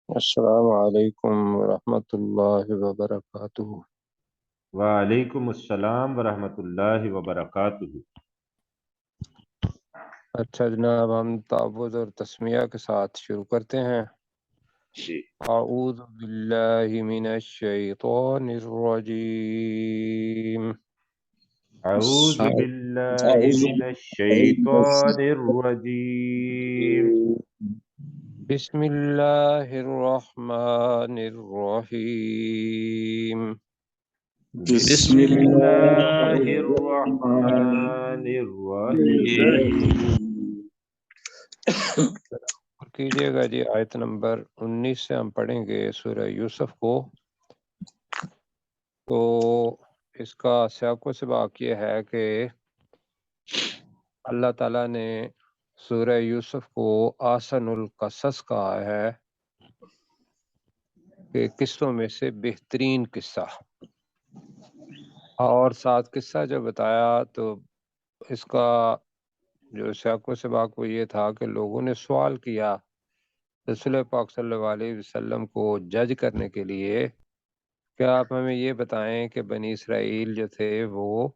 السلام علیکم ورحمۃ اللہ وبرکاتہ۔ وعلیکم السلام ورحمۃ اللہ وبرکاتہ۔ اچھا جناب، ہم تعوذ اور تسمیہ کے ساتھ شروع کرتے ہیں۔ جی اعوذ باللہ من الشیطان الرجیم۔ اعوذ باللہ من الشیطان الرجیم۔ بسم اللہ الرحمن الرحیم۔ بسم اللہ الرحمن الرحیم۔ اور کیجئے گا جی، آیت نمبر 19 سے ہم پڑھیں گے سورہ یوسف کو۔ تو اس کا سیاق و سباق یہ ہے کہ اللہ تعالیٰ نے سورہ یوسف کو آسن القصص کہا ہے کہ قصوں میں سے بہترین قصہ، اور ساتھ قصہ جو بتایا تو اس کا جو سیاق و سباق وہ یہ تھا کہ لوگوں نے سوال کیا رسول پاک صلی اللہ علیہ وسلم کو جج کرنے کے لیے کہ آپ ہمیں یہ بتائیں کہ بنی اسرائیل جو تھے وہ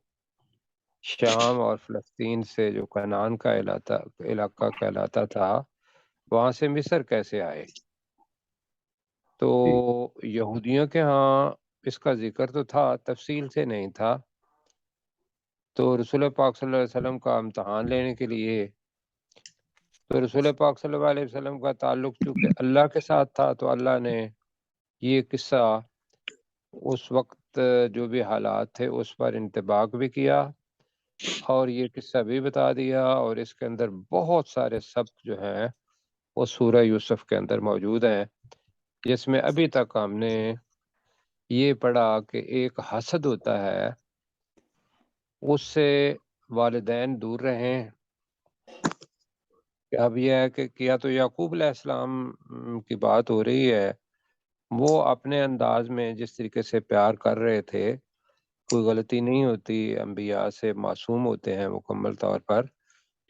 شام اور فلسطین سے جو کنعان کا علاقہ کہلاتا تھا وہاں سے مصر کیسے آئے؟ تو یہودیوں کے ہاں اس کا ذکر تو تھا، تفصیل سے نہیں تھا۔ تو رسول پاک صلی اللہ علیہ وسلم کا امتحان لینے کے لیے، تو رسول پاک صلی اللہ علیہ وسلم کا تعلق چونکہ اللہ کے ساتھ تھا تو اللہ نے یہ قصہ اس وقت جو بھی حالات تھے اس پر انطباق بھی کیا اور یہ قصہ بھی بتا دیا، اور اس کے اندر بہت سارے سبق جو ہیں وہ سورہ یوسف کے اندر موجود ہیں، جس میں ابھی تک ہم نے یہ پڑھا کہ ایک حسد ہوتا ہے، اس سے والدین دور رہیں۔ اب یہ ہے کہ کیا تو یعقوب علیہ السلام کی بات ہو رہی ہے، وہ اپنے انداز میں جس طریقے سے پیار کر رہے تھے، کوئی غلطی نہیں ہوتی، انبیاء سے معصوم ہوتے ہیں مکمل طور پر،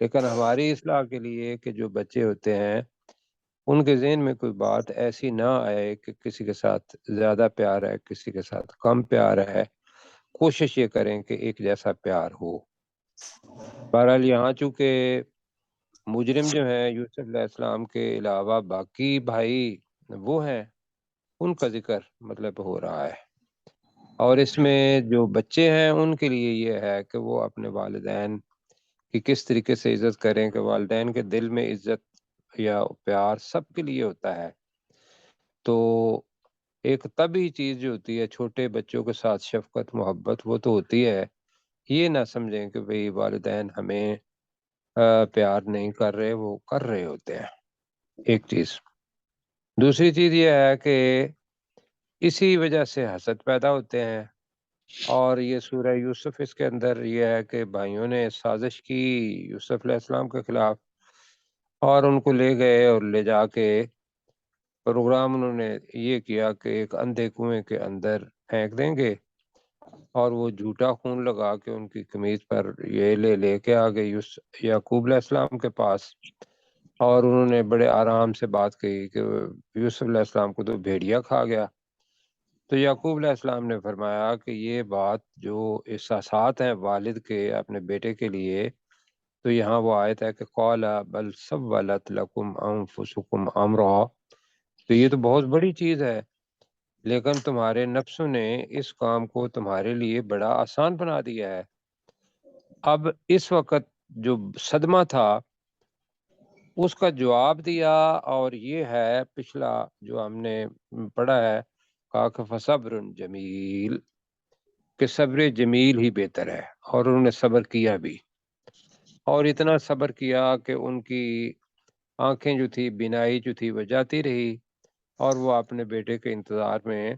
لیکن ہماری اصلاح کے لیے کہ جو بچے ہوتے ہیں ان کے ذہن میں کوئی بات ایسی نہ آئے کہ کسی کے ساتھ زیادہ پیار ہے کسی کے ساتھ کم پیار ہے، کوشش یہ کریں کہ ایک جیسا پیار ہو۔ بہرحال یہاں چونکہ مجرم جو ہیں یوسف علیہ السلام کے علاوہ باقی بھائی وہ ہیں، ان کا ذکر مطلب ہو رہا ہے، اور اس میں جو بچے ہیں ان کے لیے یہ ہے کہ وہ اپنے والدین کی کس طریقے سے عزت کریں، کہ والدین کے دل میں عزت یا پیار سب کے لیے ہوتا ہے۔ تو ایک طبعی چیز جو ہوتی ہے چھوٹے بچوں کے ساتھ شفقت محبت وہ تو ہوتی ہے، یہ نہ سمجھیں کہ بھئی والدین ہمیں پیار نہیں کر رہے، وہ کر رہے ہوتے ہیں، ایک چیز۔ دوسری چیز یہ ہے کہ اسی وجہ سے حسد پیدا ہوتے ہیں، اور یہ سورہ یوسف اس کے اندر یہ ہے کہ بھائیوں نے سازش کی یوسف علیہ السلام کے خلاف، اور ان کو لے گئے اور لے جا کے پروگرام انہوں نے یہ کیا کہ ایک اندھے کنویں کے اندر پھینک دیں گے، اور وہ جھوٹا خون لگا کے ان کی قمیض پر یہ لے کے آ گئے یعقوب علیہ السلام کے پاس، اور انہوں نے بڑے آرام سے بات کہی کہ یوسف علیہ السلام کو تو بھیڑیا کھا گیا۔ تو یعقوب علیہ السلام نے فرمایا کہ یہ بات جو احساسات ہیں والد کے اپنے بیٹے کے لیے، تو یہاں وہ آیت ہے کہ قال بل سولت لکم انفسکم امرا، تو یہ تو بہت بڑی چیز ہے، لیکن تمہارے نفسوں نے اس کام کو تمہارے لیے بڑا آسان بنا دیا ہے۔ اب اس وقت جو صدمہ تھا اس کا جواب دیا، اور یہ ہے پچھلا جو ہم نے پڑھا ہے، کہا کہ فصبر جمیل، کہ صبر جمیل ہی بہتر ہے، اور انہوں نے صبر کیا بھی، اور اتنا صبر کیا کہ ان کی آنکھیں جو تھی، بینائی جو تھی وہ جاتی رہی، اور وہ اپنے بیٹے کے انتظار میں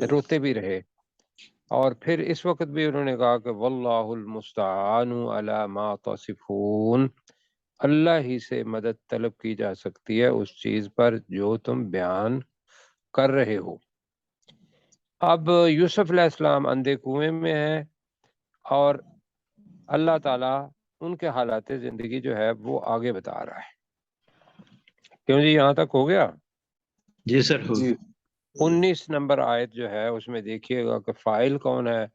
روتے بھی رہے، اور پھر اس وقت بھی انہوں نے کہا کہ واللہ المستعان علی ما تصفون، اللہ ہی سے مدد طلب کی جا سکتی ہے اس چیز پر جو تم بیان کر رہے ہو۔ اب یوسف علیہ السلام اندھے کنویں میں ہیں، اور اللہ تعالیٰ ان کے حالات زندگی جو ہے وہ آگے بتا رہا ہے۔ کیوں جی، یہاں تک ہو گیا؟ جی سر جی 19 نمبر آیت جو ہے اس میں دیکھیے گا کہ فاعل کون ہے،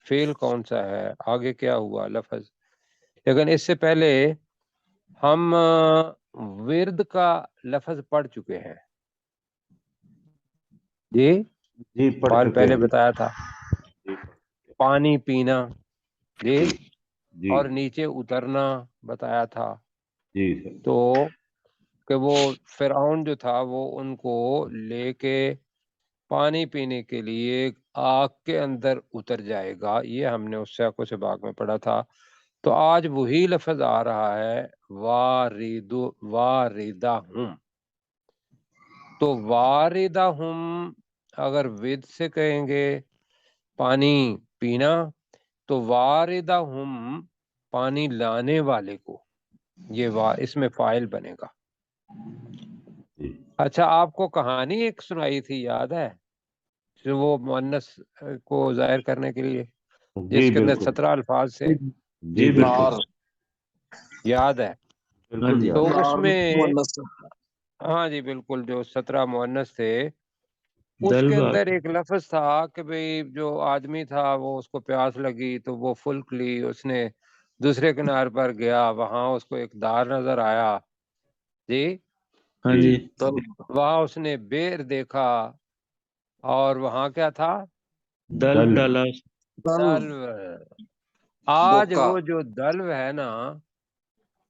فعل کون سا ہے، آگے کیا ہوا لفظ. لیکن اس سے پہلے ہم ورد کا لفظ پڑھ چکے ہیں. جی جی پڑھ بال چکے پہلے ہیں بتایا تھا، جی پانی پینا، جی جی اور نیچے اترنا بتایا تھا. جی سر تو کہ وہ فرعون جو تھا وہ ان کو لے کے پانی پینے کے لیے آگ کے اندر اتر جائے گا. یہ ہم نے اس سیاق و سباق میں پڑھا تھا. تو آج وہی لفظ آ رہا ہے واردہم. تو واردہم اگر ود سے کہیں گے پانی پینا تو واردہم پانی لانے والے کو، یہ اس میں فاعل بنے گا. جی اچھا آپ کو کہانی ایک سنائی تھی، یاد ہے؟ جو وہ مؤنث کو ظاہر کرنے کے لیے جی جس کے اندر بالکل 17 الفاظ سے، جی بالکل نار یاد ہے؟ بالکل تو یاد اس نار میں مؤنث ہاں جی بالکل، جو 17 مؤنث تھے اس کے دلوا اندر ایک لفظ تھا کہ بھئی جو آدمی تھا وہ اس کو پیاس لگی تو وہ فلک لی، اس نے دوسرے کنار پر گیا، وہاں اس کو ایک دار نظر آیا. جی ہاں جی وہاں اس نے بیر دیکھا اور وہاں کیا تھا؟ دل دل دلو. آج بوکا وہ جو دلو ہے نا،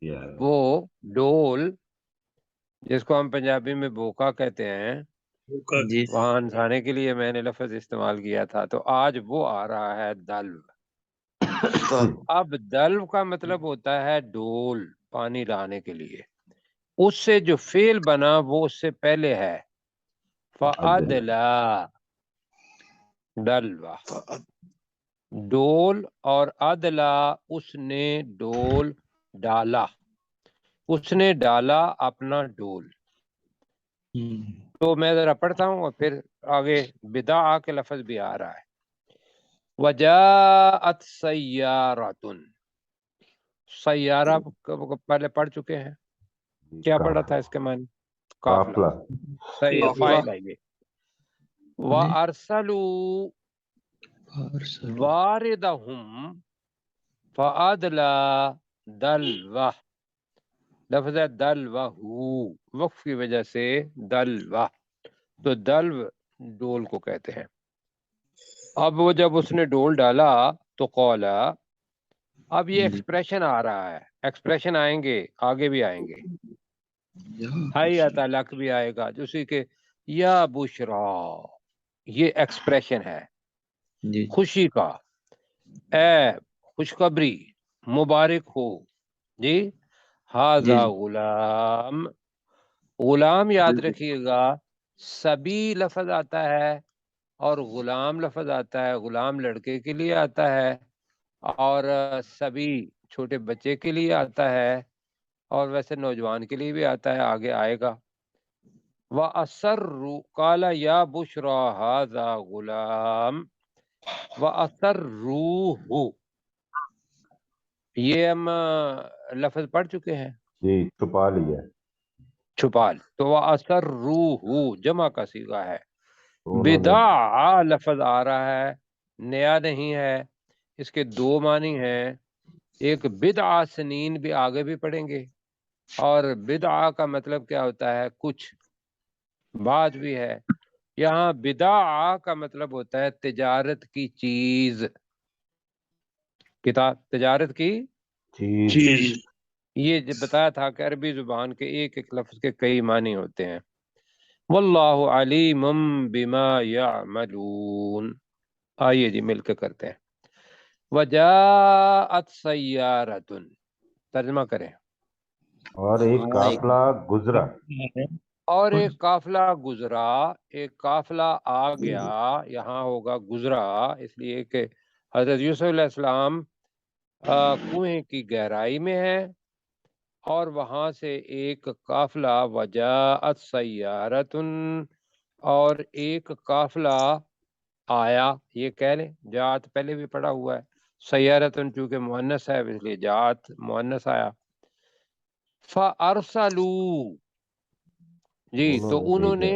یار وہ ڈول جس کو ہم پنجابی میں بوکا کہتے ہیں، جی وہاں انسانے کے لیے میں نے لفظ استعمال کیا تھا. تو آج وہ آ رہا ہے دلو. دل اب دلو کا مطلب ہوتا ہے ڈول، پانی لانے کے لیے. اس سے جو فعل بنا وہ اس سے پہلے ہے فَأَدْلَا، ڈلوا، ڈول، اور ادلا اس نے ڈول ڈالا، اس نے ڈالا اپنا ڈول. تو میں ذرا پڑھتا ہوں اور پھر آگے بدعا کے لفظ بھی آ رہا ہے. وجاءت سیارۃ، سیارہ پہلے پڑھ چکے ہیں، کیا پڑھا تھا اس کے معنی؟ قافلہ. قافلہ صحیح ہے، قافلہ. فاعل ہے یہ. وَأَرْسَلُوا واردہم فَأَدْلَا دلوہ. لفظ ہے دلوہ، وقف کی وجہ سے دلوہ. تو دلو ڈول کو کہتے ہیں. اب وہ جب اس نے ڈول ڈالا تو قولا، اب یہ ایکسپریشن آ رہا ہے، ایکسپریشن آئیں گے، آگے بھی آئیں گے، حیات لک بھی آئے گا، جیسے کہ یا بشرا، یہ ایکسپریشن ہے خوشی کا، اے خوشخبری، مبارک ہو. جی ہاذا غلام، غلام یاد رکھیے گا، سبی لفظ آتا ہے اور غلام لفظ آتا ہے. غلام لڑکے کے لیے آتا ہے اور سبی چھوٹے بچے کے لیے آتا ہے، اور ویسے نوجوان کے لیے بھی آتا ہے، آگے آئے گا. وَأَسَرُّ قَالَ يَا بُشْرَى هَذَا غُلَامٌ وَأَسَرُّوهُ، یہ ہم لفظ پڑھ چکے ہیں، جی چھپا لیا چھپال. تو وَأَسَرُّوهُ جمع کا صیغہ ہے. انہوں نے بدع لفظ آ رہا ہے، نیا نہیں ہے، اس کے دو معنی ہیں. ایک بدع سنین بھی آگے بھی پڑھیں گے، اور بدع کا مطلب کیا ہوتا ہے؟ کچھ بات بھی ہے. یہاں بدع کا مطلب ہوتا ہے تجارت کی چیز، تجارت کی چیز یہ جو بتایا تھا کہ عربی زبان کے ایک ایک لفظ کے کئی معنی ہوتے ہیں. واللہ علیم بما یعملون. آئیے جی مل کے کرتے ہیں. وجاءت سیارۃ، ترجمہ کریں. اور ایک قافلہ گزرا اور ایک قافلہ گزرا، ایک قافلہ آ گیا، یہاں ہوگا گزرا، اس لیے کہ حضرت یوسف علیہ السلام کنویں کی گہرائی میں ہے اور وہاں سے ایک قافلہ وجاءت سیارۃ، اور ایک قافلہ آیا. یہ کہہ لیں جات پہلے بھی پڑا ہوا ہے، سیارۃ چونکہ مؤنث ہے اس لیے جات مؤنث آیا. فَأَرْسَلُوا، جی تو انہوں نے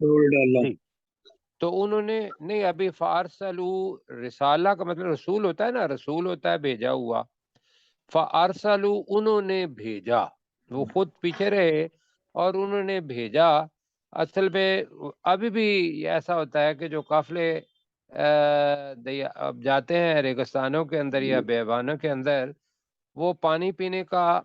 ڈول ڈالا. جی تو انہوں نے نہیں، ابھی فارسلو رسالہ کا مطلب رسول ہوتا ہے نا، رسول ہوتا ہے بھیجا ہوا. فارسلو انہوں نے بھیجا، وہ خود پیچھے رہے اور انہوں نے بھیجا. اصل میں ابھی بھی ایسا ہوتا ہے کہ جو قافلے اب جاتے ہیں ریگستانوں کے اندر یا بیابانوں کے اندر، وہ پانی پینے کا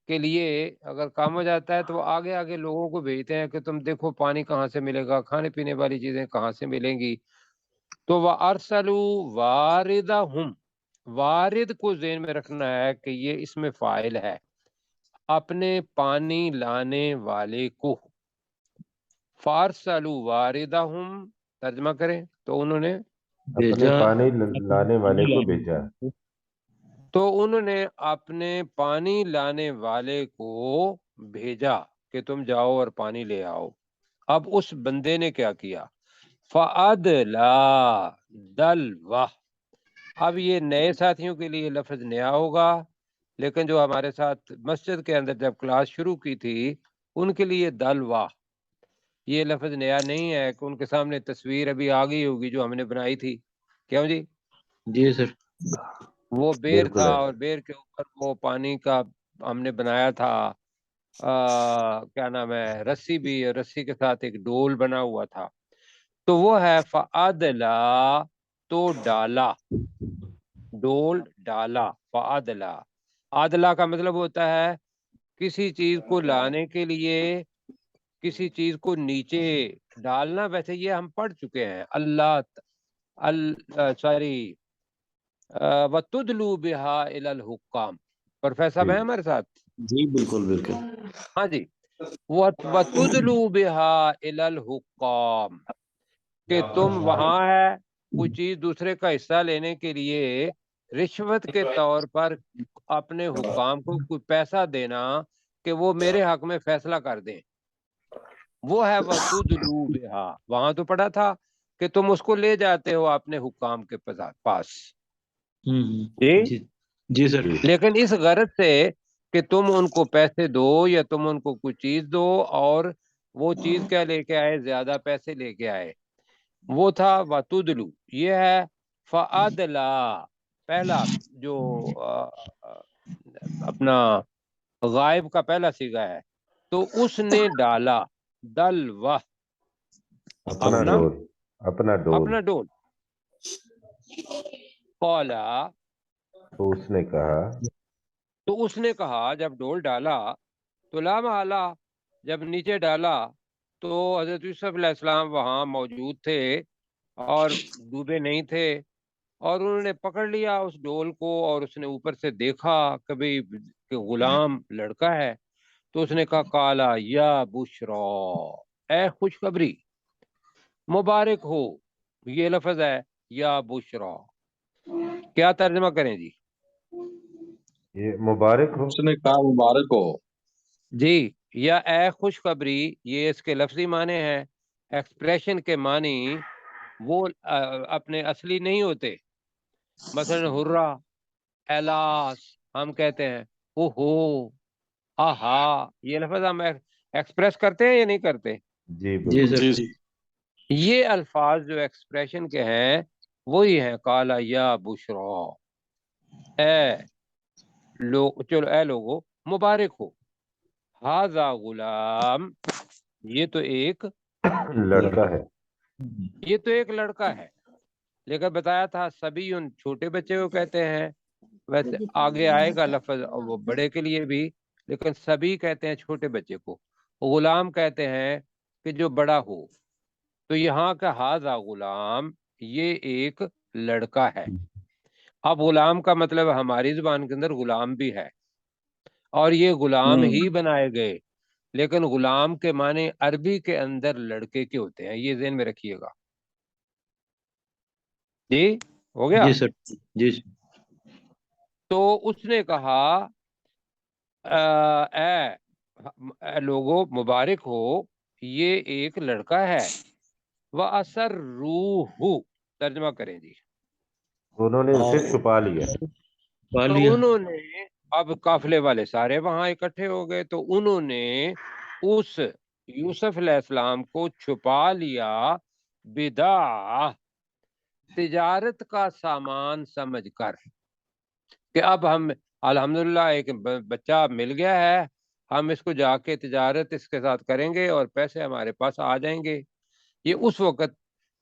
کے لیے اگر کام ہو جاتا ہے تو وہ آگے آگے لوگوں کو بھیجتے ہیں کہ تم دیکھو پانی کہاں سے ملے گا، کھانے پینے والی چیزیں کہاں سے ملیں گی. تو وَأَرْسَلُوا وَارِدَهُمْ، وارد کو ذہن میں رکھنا ہے کہ یہ اس میں فاعل ہے، اپنے پانی لانے والے کو. فَأَرْسَلُوا وَارِدَهُمْ ترجمہ کریں تو انہوں نے اپنے پانی لانے والے کو بھیجا. تو انہوں نے اپنے پانی لانے والے کو بھیجا کہ تم جاؤ اور پانی لے آؤ. اب اس بندے نے کیا کیا؟ فَأَدْلَا دَلْوَہ. اب یہ نئے ساتھیوں کے لیے لفظ نیا ہوگا، لیکن جو ہمارے ساتھ مسجد کے اندر جب کلاس شروع کی تھی ان کے لیے دلوہ یہ لفظ نیا نہیں ہے. کہ ان کے سامنے تصویر ابھی آ گئی ہوگی جو ہم نے بنائی تھی. کیوں جی؟ جی سر. وہ بیر بالکل تھا ہے. اور بیر کے اوپر وہ پانی کا ہم نے بنایا تھا کیا نام ہے، رسی بھی، اور رسی کے ساتھ ایک ڈول بنا ہوا تھا. تو وہ ہے فَأَدْلَا تو ڈالا، ڈول ڈالا. فَأَدْلَا، عدلہ کا مطلب ہوتا ہے کسی چیز کو لانے کے لیے کسی چیز کو نیچے ڈالنا. ویسے یہ ہم پڑھ چکے ہیں. سوری وَتُدْلُوا بِهَا إِلَى الْحُكَّامِ. پروفیسر ہیں ہمارے ساتھ؟ جی بالکل بالکل. ہاں جی. وَتُدْلُوا بِهَا إِلَى الْحُكَّامِ کہ تم وہاں ہے کوئی چیز دوسرے کا حصہ لینے کے لیے رشوت کے طور پر اپنے حکام کو کوئی پیسہ دینا کہ وہ میرے حق میں فیصلہ کر دیں. وہ ہے وَتُدْلُوا بِهَا. وہاں تو پڑھا تھا کہ تم اس کو لے جاتے ہو اپنے حکام کے پاس. جی جی سر. لیکن اس غرض سے کہ تم ان کو پیسے دو یا تم ان کو کوئی چیز دو اور وہ چیز کیا لے کے آئے، زیادہ پیسے لے کے آئے. وہ تھا وَتُدْلُوا. یہ ہے فَأَدْلَا، پہلا جو اپنا غائب کا پہلا صیغہ ہے. تو اس نے ڈالا دلوہ، اپنا ڈول. اپنا ڈول. قالا، تو اس نے کہا، تو اس نے کہا جب ڈول ڈالا تو لا محالہ جب نیچے ڈالا تو حضرت یوسف علیہ السلام وہاں موجود تھے اور ڈوبے نہیں تھے، اور انہوں نے پکڑ لیا اس ڈول کو اور اس نے اوپر سے دیکھا کبھی کہ غلام لڑکا ہے. تو اس نے کہا کالا یا بشرا، اے خوشخبری، مبارک ہو. یہ لفظ ہے یا بشرا. کیا ترجمہ کریں جی؟ یہ مبارک ہو. اس نے کہا مبارک ہو. جی، یا اے خوشخبری یہ اس کے لفظی معنی ہیں. ایکسپریشن کے معنی وہ اپنے اصلی نہیں ہوتے. مثلا ہرا، الاس ہم کہتے ہیں، اوہو، آہا. یہ لفظ ہم ایکسپریس کرتے ہیں یا نہیں کرتے؟ جی جی بالکل. سر. یہ الفاظ جو ایکسپریشن کے ہیں وہی ہیں کالا یا بشرا، اے لوگ، چلو اے لوگو مبارک ہو. ہاذا غلام، یہ تو ایک لڑکا ہے. یہ تو ایک لڑکا ہے. لیکن بتایا تھا سبی ان چھوٹے بچے کو کہتے ہیں. ویسے آگے آئے گا لفظ وہ بڑے کے لیے بھی، لیکن سبی کہتے ہیں چھوٹے بچے کو، غلام کہتے ہیں کہ جو بڑا ہو. تو یہاں کا ہاذا غلام یہ ایک لڑکا ہے. اب غلام کا مطلب ہماری زبان کے اندر غلام بھی ہے اور یہ غلام ہی بنائے گئے، لیکن غلام کے معنی عربی کے اندر لڑکے کے ہوتے ہیں. یہ ذہن میں رکھیے گا. جی ہو گیا. جی سر. جی سر. تو اس نے کہا اے لوگو مبارک ہو، یہ ایک لڑکا ہے. وَأَسَرُّوهُ ترجمہ کریں جی. انہوں نے اسے چھپا لیا. تو انہوں نے اب قافلے والے سارے وہاں اکٹھے ہو گئے تو انہوں نے اس یوسف علیہ السلام کو چھپا لیا بضاعہ تجارت کا سامان سمجھ کر کہ اب ہم الحمدللہ ایک بچہ مل گیا ہے، ہم اس کو جا کے تجارت اس کے ساتھ کریں گے اور پیسے ہمارے پاس آ جائیں گے۔ یہ اس وقت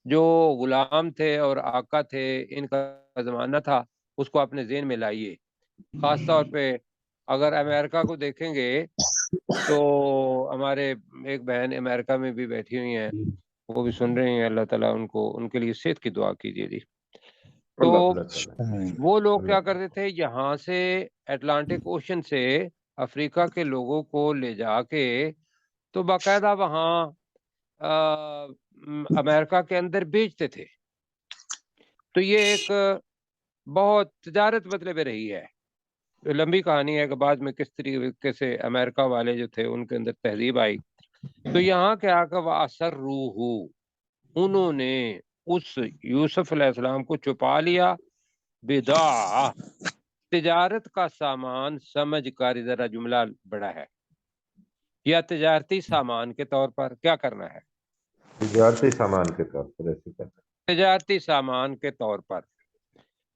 جو غلام تھے اور آقا تھے ان کا زمانہ تھا، اس کو اپنے ذہن میں لائیے۔ خاص طور پہ اگر امریکہ کو دیکھیں گے تو ہمارے ایک بہن امریکہ میں بھی بیٹھی ہوئی ہیں، وہ بھی سن رہی ہیں، اللہ تعالیٰ ان کے لیے صحت کی دعا کیجیے جی۔ تو وہ لوگ کیا کرتے تھے، یہاں سے اٹلانٹک اوشن سے افریقہ کے لوگوں کو لے جا کے تو باقاعدہ وہاں امریکہ کے اندر بیچتے تھے۔ تو یہ ایک بہت تجارت مطلب رہی ہے، لمبی کہانی ہے کہ بعد میں کس طریقے سے امریکہ والے جو تھے ان کے اندر تہذیب آئی۔ تو یہاں کیا کہ وَأَسَرُّوهُ، انہوں نے اس یوسف علیہ السلام کو چھپا لیا بضاعہ تجارت کا سامان سمجھ کر، ذرا جملہ بڑا ہے، یا تجارتی سامان کے طور پر کیا کرنا ہے، تجارتی سامان کے طور پر ایسے کرنا۔ تجارتی سامان کے طور پر۔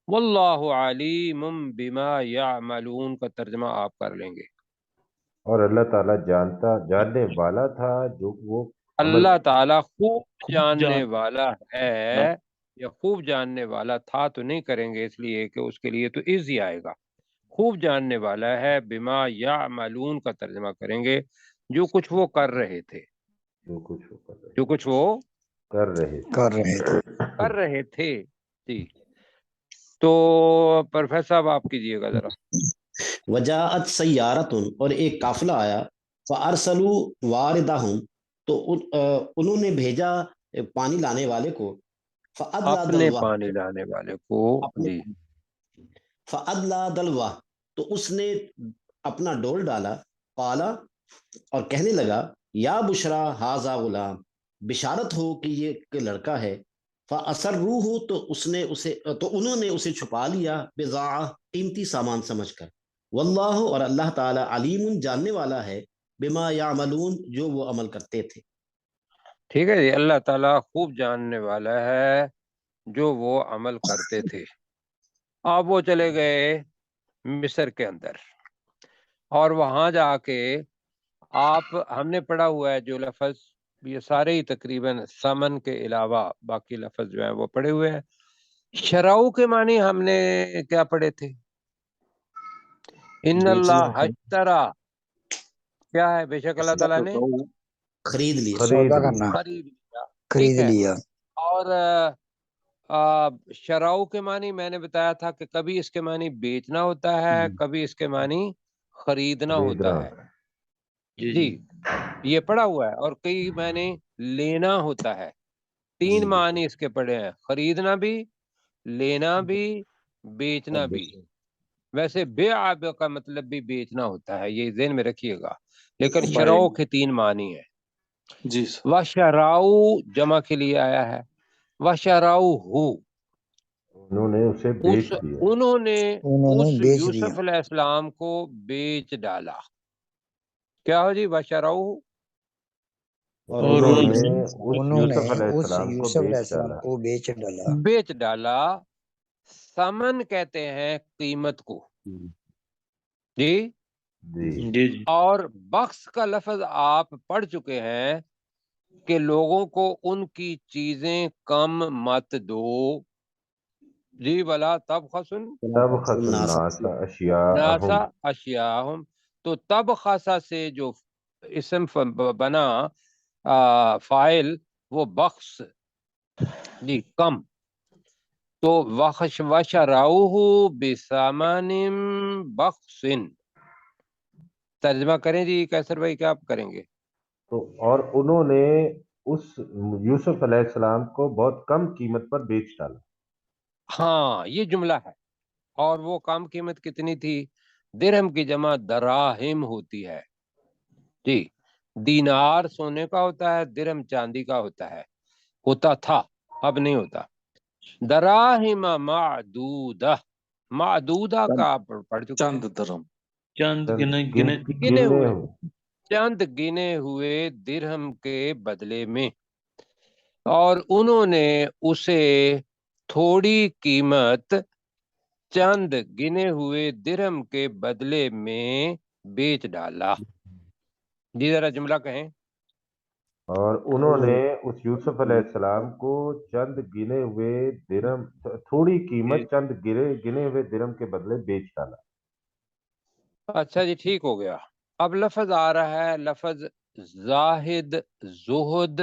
واللہ علیم بما یعملون کا ترجمہ آپ کر لیں گے۔ اور اللہ تعالیٰ جاننے والا تھا جو وہ اللہ تعالیٰ خوب جاننے والا ہے، یا خوب جاننے والا تھا تو نہیں کریں گے، اس لیے کہ اس کے لیے تو ایزی آئے گا۔ خوب جاننے والا ہے، بما یعملون کا ترجمہ کریں گے، جو کچھ وہ کر رہے تھے، جو کچھ وہ کر رہے تھے جی۔ تو پروفیسر صاحب آپ کیجئے گا ذرا۔ وجاءت سیارت، اور ایک قافلہ آیا، فارسلوا واردہم، تو انہوں نے بھیجا پانی لانے والے کو، فادلا اپنے دلوا، پانی لانے والے کو جی، فادلا دلوا، تو اس نے اپنا ڈول ڈالا، قالا، اور کہنے لگا، یا بشرا ھذا غلام، بشارت ہو کہ یہ کہ لڑکا ہے، فَأَسَرُّوهُ، تو انہوں نے اسے چھپا لیا، بضاعہ قیمتی سامان سمجھ کر، واللہ، اور اللہ تعالی، علیم جاننے والا ہے، بما یعملون جو وہ عمل کرتے تھے۔ ٹھیک ہے جی، اللہ تعالیٰ خوب جاننے والا ہے جو وہ عمل کرتے تھے۔ اب وہ چلے گئے مصر کے اندر، اور وہاں جا کے ہم نے پڑھا ہوا ہے جو لفظ، یہ سارے ہی تقریباً سمن کے علاوہ باقی لفظ جو ہیں وہ پڑھے ہوئے ہیں۔ شراؤ کے معنی ہم نے کیا پڑھے تھے، ان اللہ اشترا، کیا ہے، بے شک اللہ تعالیٰ نے خرید لیا، خرید خرید لیا، ٹھیک ہے۔ اور شراؤ کے معنی میں نے بتایا تھا کہ کبھی اس کے معنی بیچنا ہوتا ہے، کبھی اس کے معنی خریدنا ہوتا ہے جی، یہ پڑھا ہوا ہے۔ اور کئی معنی لینا ہوتا ہے، تین معنی اس کے پڑھے ہیں، خریدنا بھی، لینا بھی، بیچنا بھی۔ ویسے بیع کا مطلب بھی بیچنا ہوتا ہے، یہ ذہن میں رکھیے گا، لیکن شراؤ کے تین معنی ہیں جی۔ وشراؤ جمع کے لیے آیا ہے، وشراؤہ، انہوں نے اسے بیچ دیا، انہوں نے اس یوسف علیہ السلام کو بیچ ڈالا۔ کیا ہو جی، وشراؤہ، اور انہوں نے یوسف علیہ السلام کو بیچ ڈالا۔ بیچ ڈالا۔ ثمن کہتے ہیں قیمت کو جی، جی، اور بخس کا لفظ آپ پڑھ چکے ہیں کہ لوگوں کو ان کی چیزیں کم مت دو جی، ولا تبخسوا الناس الناس اشیاءہم، اشیاءہم، تو تبخسا سے جو اسم بنا فاعل وہ بخس جی، کم، تو وشراؤہ بثمن بخس، ترجمہ کریں جی کیسر بھائی، کیا آپ کریں گے؟ تو اور انہوں نے اس یوسف علیہ السلام کو بہت کم قیمت پر بیچ ڈالا۔ ہاں، یہ جملہ ہے۔ اور وہ کم قیمت کتنی تھی؟ درہم کی جمع دراہم ہوتی ہے جی، دینار سونے کا ہوتا ہے، درہم چاندی کا ہوتا ہے، ہوتا تھا، اب نہیں ہوتا۔ دراہم معدودہ، معدودہ کا آپ پڑھ چکے ہیں، چند درم، چند گنے گنے ہوئے چند گنے ہوئے درہم کے بدلے میں، اور انہوں نے اسے تھوڑی قیمت چند گنے ہوئے درہم کے بدلے میں بیچ ڈالا۔ جی ذرا جملہ کہیں۔ اور انہوں نے اس یوسف علیہ السلام کو چند گنے ہوئے درہم، تھوڑی قیمت چند گنے ہوئے درہم کے بدلے بیچ ڈالا۔ اچھا جی، ٹھیک ہو گیا۔ اب لفظ آ رہا ہے، لفظ زاہد، زہد،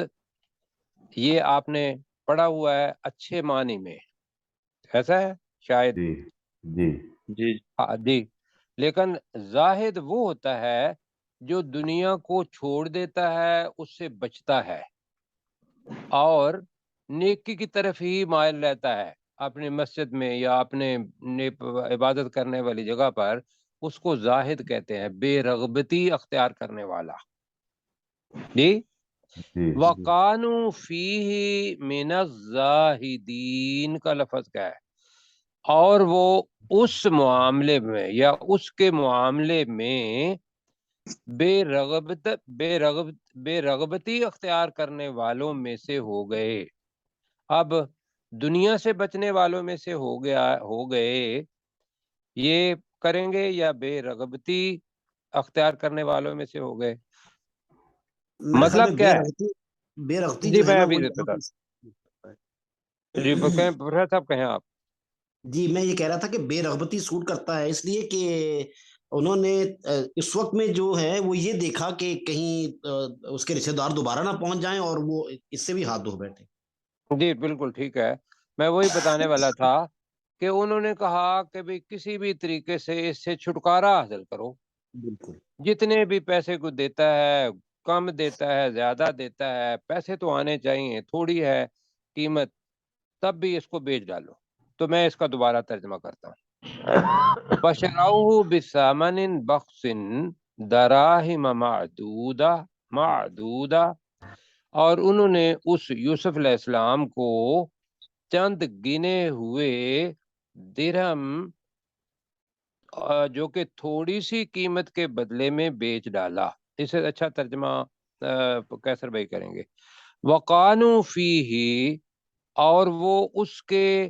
یہ آپ نے پڑھا ہوا ہے اچھے معنی میں، ایسا ہے شاید؟ جی جی جی جی، لیکن زاہد وہ ہوتا ہے جو دنیا کو چھوڑ دیتا ہے، اس سے بچتا ہے اور نیکی کی طرف ہی مائل رہتا ہے۔ اپنی مسجد میں یا اپنے عبادت کرنے والی جگہ پر اس کو زاہد کہتے ہیں، بے رغبتی اختیار کرنے والا۔ جی، جی وَقَانُوا فِيهِ مِنَ الزَّاهِدِينَ کا لفظ کیا ہے؟ اور وہ اس معاملے میں یا اس کے معاملے میں بے رغبتی اختیار کرنے والوں میں سے ہو گئے۔ اب دنیا سے بچنے والوں میں سے ہو گئے، یہ کریں گے یا بے رغبتی اختیار کرنے والوں میں سے ہو گئے؟ میرے خیال مطلب میں کیا ہے؟ بے رغبتی جی جو ہے میں نا ابھی وہ بتا، جی کہیں پروفیسر صاحب کہیں آپ۔ جی میں یہ کہہ رہا تھا کہ بے رغبتی سوٹ کرتا ہے اس لیے کہ انہوں نے اس وقت میں جو ہے وہ یہ دیکھا کہ کہیں اس کے رشتہ دار دوبارہ نہ پہنچ جائیں اور وہ اس سے بھی ہاتھ دھو بیٹھے۔ جی بالکل ٹھیک ہے، میں وہی بتانے والا تھا کہ انہوں نے کہا کہ بھی کسی بھی طریقے سے اس سے چھٹکارا حاصل کرو، بالکل جتنے بھی پیسے کو دیتا ہے، کم دیتا ہے، زیادہ دیتا ہے، پیسے تو آنے چاہیے، تھوڑی ہے قیمت تب بھی اس کو بیچ ڈالو۔ تو میں اس کا دوبارہ ترجمہ کرتا ہوں۔ بشروہ بثمن بخس دراہم معدودہ، اور انہوں نے اس یوسف علیہ السلام کو چند گنے ہوئے درہم جو کہ تھوڑی سی قیمت کے بدلے میں بیچ ڈالا۔ اسے اچھا ترجمہ کیسر بھائی کریں گے۔ وقانوا فیہ، اور وہ اس کے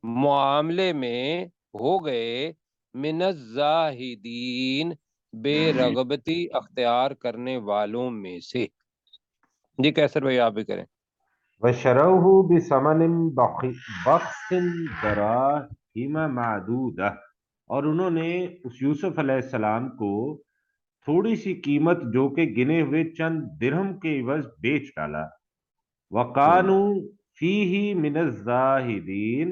معاملے میں ہو گئے، من الزاہدین، بے رغبتی اختیار کرنے والوں میں سے۔ جی کیسر بھائی آپ بھی کریں۔ وشروہ بثمن بخس دراہم معدودہ، اور انہوں نے اس یوسف علیہ السلام کو تھوڑی سی قیمت جو کہ گنے ہوئے چند درہم کے عوض بیچ ڈالا۔ وَقَانُوا فِيهِ مِنَ الزَّاهِدِينَ،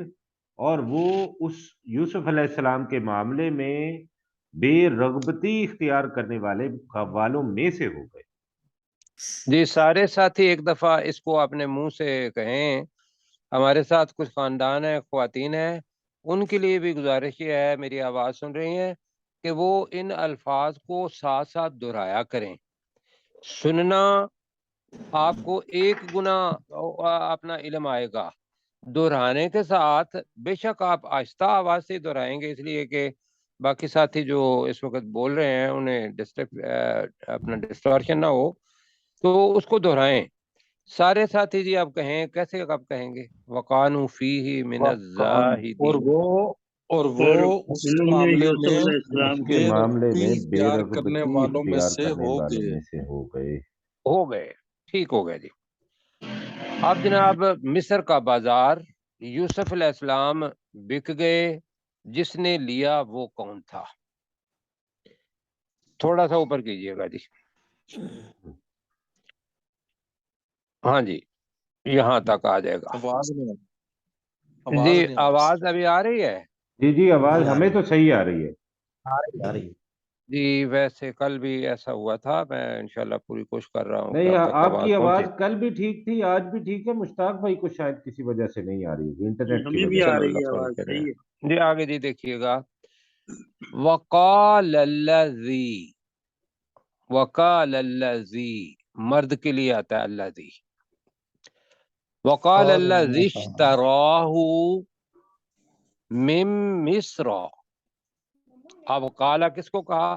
اور وہ اس یوسف علیہ السلام کے معاملے میں بے رغبتی اختیار کرنے والوں میں سے ہو گئے۔ جی سارے ساتھی ایک دفعہ اس کو اپنے منہ سے کہیں۔ ہمارے ساتھ کچھ خاندان ہیں، خواتین ہیں، ان کے لیے بھی گزارش یہ ہے، میری آواز سن رہی ہیں، کہ وہ ان الفاظ کو ساتھ ساتھ دہرایا کریں۔ سننا آپ کو ایک گنا اپنا علم آئے گا، دہرانے کے ساتھ بے شک آپ آہستہ آواز سے دہرائیں گے، اس لیے کہ باقی ساتھی جو اس وقت بول رہے ہیں انہیں اپنا ڈسٹارشن نہ ہو، تو اس کو دہرائیں۔ سارے ساتھی جی آپ کہیں، کیسے آپ کہیں گے؟ وقانوا فیہ من الزاہدین، اور وہ اس انہوں نے معاملے یوسف میں علیہ اس السلام کے بے معاملے رغبتی میں بے اختیار کرنے رغبتی والوں میں اختیار سے کرنے ہو والوں گئے۔ میں سے ہو گئے۔ ٹھیک ہو گئے جی۔ اب جناب مصر کا بازار، یوسف علیہ السلام بک گئے، جس نے لیا وہ کون تھا؟ تھوڑا سا اوپر کیجئے گا جی، ہاں جی یہاں تک آ جائے گا۔ آواز نہیں جی آ رہی آواز ابھی آ رہی ہے؟ جی آواز جی آ ہمیں رہی تو صحیح آ رہی ہے۔ آ رہی جی ویسے کل بھی ایسا ہوا تھا، میں انشاءاللہ پوری کوشش کر رہا ہوں کہ نہیں، آپ تک آپ کی پہنچے۔ آواز کل بھی ٹھیک تھی، آج بھی ٹھیک ہے، مشتاق بھائی کو شاید کسی وجہ سے نہیں آ رہی ہے، انٹرنیٹ کی ہمیں بھی وجہ آ سے۔ چلو رہی اللہ ہے فضل آواز، کرے۔ صحیح ہے۔ جی آگے جی دیکھیے گا، وقال الذی مرد کے لیے آتا ہے الذی، وقال الذی اشتراہ من مصر۔ اب قالا کس کو کہا؟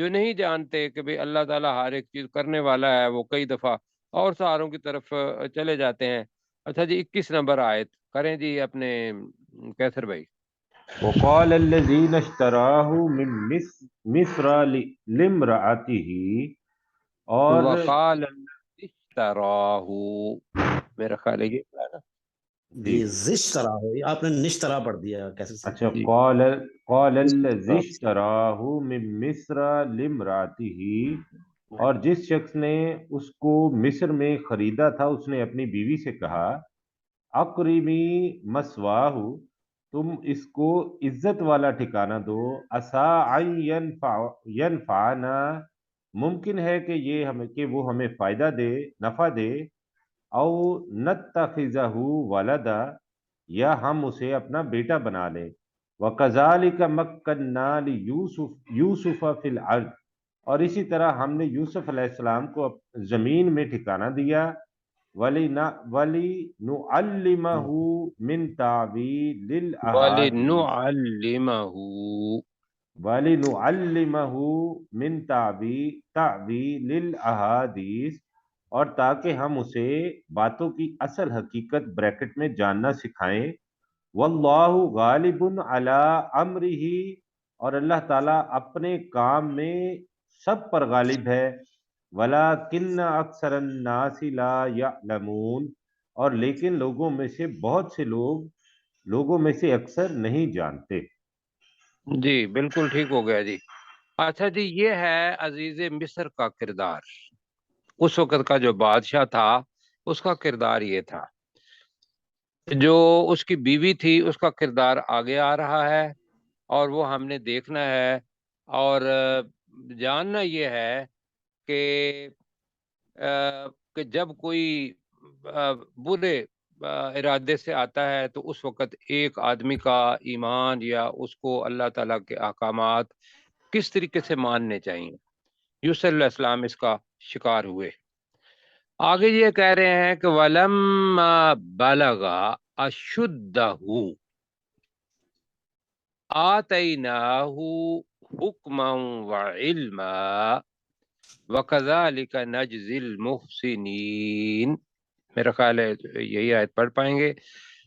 جو نہیں جانتے کہ بھئی اللہ تعالیٰ ہر ایک چیز کرنے والا ہے، وہ کئی دفعہ اور سہاروں کی طرف چلے جاتے ہیں۔ اچھا جی 21 نمبر آیت کریں جی اپنے کیسر بھائی۔ وقال الذين اشتراه من مصر لامرأته، اور وقال اشتراہ، میرا خیال ہے یہ ہے نا جی زشترا ہو، آپ نے نشترا پڑھ دیا کیسے سے؟ اچھا جی قال الذي اشتراه من مصر لامرأته، اور جس شخص نے اس کو مصر میں خریدا تھا اس نے اپنی بیوی سے کہا اقرمی مسواہ، تم اس کو عزت والا ٹھکانہ دو، عسیٰ ان ینفعنا، ممکن ہے کہ وہ ہمیں فائدہ دے، نفع دے، او نتخذہ ولدا، یا ہم اسے اپنا بیٹا بنا لیں۔ وَكَذَلِكَ مَكَّنَّا لِيُوسُفَ فِي الْأَرْضِ، اور اسی طرح ہم نے یوسف علیہ السلام کو زمین میں ٹھکانہ دیا، وَلِنُعَلِّمَهُ مِن تَعْوِيلِ الْأَحَادِيثِ، مِن تَعْوِيلِ الْأَحَادِيثِ، اور تاکہ ہم اسے باتوں کی اصل حقیقت بریکٹ میں جاننا سکھائیں۔ واللہ غالب علی امرہ، اور اللہ تعالیٰ اپنے کام میں سب پر غالب ہے۔ ولیکن اکثر الناس لا یعلمون، اور لیکن لوگوں میں سے بہت سے لوگوں میں سے اکثر نہیں جانتے۔ جی بالکل ٹھیک ہو گیا جی۔ اچھا جی یہ ہے عزیز مصر کا کردار، اس وقت کا جو بادشاہ تھا اس کا کردار یہ تھا، جو اس کی بیوی تھی اس کا کردار آگے آ رہا ہے اور وہ ہم نے دیکھنا ہے اور جاننا یہ ہے کہ جب کوئی برے ارادے سے آتا ہے تو اس وقت ایک آدمی کا ایمان یا اس کو اللہ تعالیٰ کے احکامات کس طریقے سے ماننے چاہیے، یوسف علیہ السلام اس کا شکار ہوئے۔ آگے یہ کہہ رہے ہیں کہ وَلَمَّا بَلَغَ أَشُدَّهُ آتَيْنَاهُ حُكْمًا وَعِلْمًا وَكَذَلِكَ نَجْزِي الْمُحْسِنِينَ، میرا خیال ہے یہی آیت پڑھ پائیں گے۔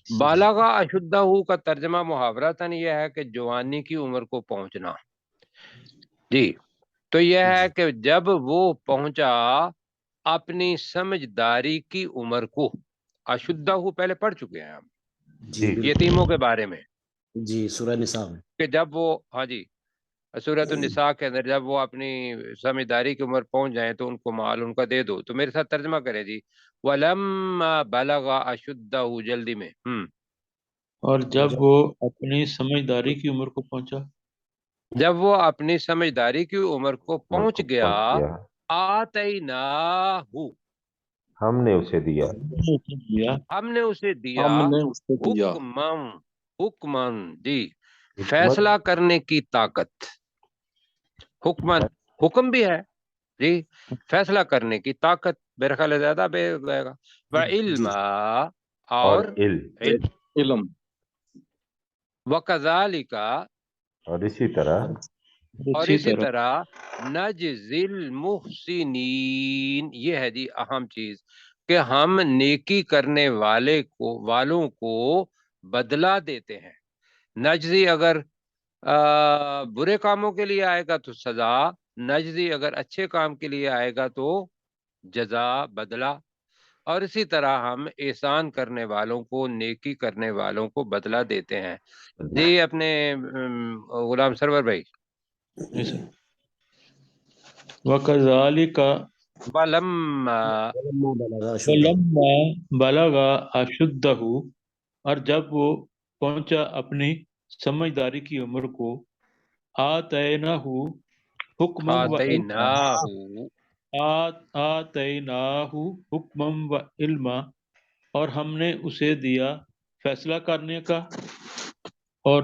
بالغ اشدہ کا ترجمہ محاورتاً یہ ہے کہ جوانی کی عمر کو پہنچنا، جی تو یہ ہے کہ جب وہ پہنچا اپنی سمجھداری کی عمر کو، اشدہ پہلے پڑھ چکے ہیں ہم جی یتیموں کے بارے میں، جی سورہ نساء میں کہ جب وہ ہاں جی سورۃ النساء کے اندر جب وہ اپنی سمجھداری کی عمر پہنچ جائیں تو ان کو مال ان کا دے دو۔ تو میرے ساتھ ترجمہ کریں جی، وَلَمَّا بَلَغَ أَشُدَّهُ، جلدی میں اور جب وہ اپنی سمجھداری کی عمر کو پہنچا، جب وہ اپنی سمجھداری کی عمر کو پہنچ گیا، آتَيْنَاهُ، ہم نے اسے دیا، ہم نے اسے دیا ہم نے اس کو دیا حکمن جی فیصلہ کرنے کی طاقت، حکمن حکم بھی ہے جی، فیصلہ کرنے کی طاقت، میرے خیال ہے زیادہ بہتر رہے گا، وعلما، اور علم، علم، وکذالک، اور اسی طرح اور اسی طرح نجزی المحسنین، یہ ہے جی اہم چیز کہ ہم نیکی کرنے والوں کو بدلہ دیتے ہیں۔ نجزی اگر برے کاموں کے لیے آئے گا تو سزا، نجزی اگر اچھے کام کے لیے آئے گا تو جزا، بدلہ، اور اسی طرح ہم احسان کرنے والوں کو، نیکی کرنے والوں کو بدلہ دیتے ہیں۔ جی اپنے غلام سرور بھائی۔ وَكَذَلِكَ وَلَمَّا بَلَغَ أَشُدَّهُ، اور جب وہ پہنچا اپنی سمجھداری کی عمر کو، آتَيْنَاهُ حُكْمًا وَعِلْمًا، اور ہم نے اسے دیا فیصلہ کرنے کا، اور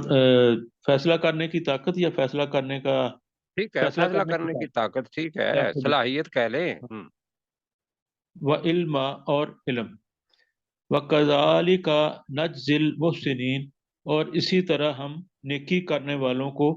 فیصلہ کرنے کی طاقت یا فیصلہ کرنے کا، ٹھیک ہے، فیصلہ کرنے کی طاقت، ٹھیک ہے، صلاحیت کہہ لیں۔ وعلما، اور علم، وَكَذَلِكَ نَجْزِي الْمُحْسِنِينَ، اور اسی طرح ہم نیکی کرنے والوں کو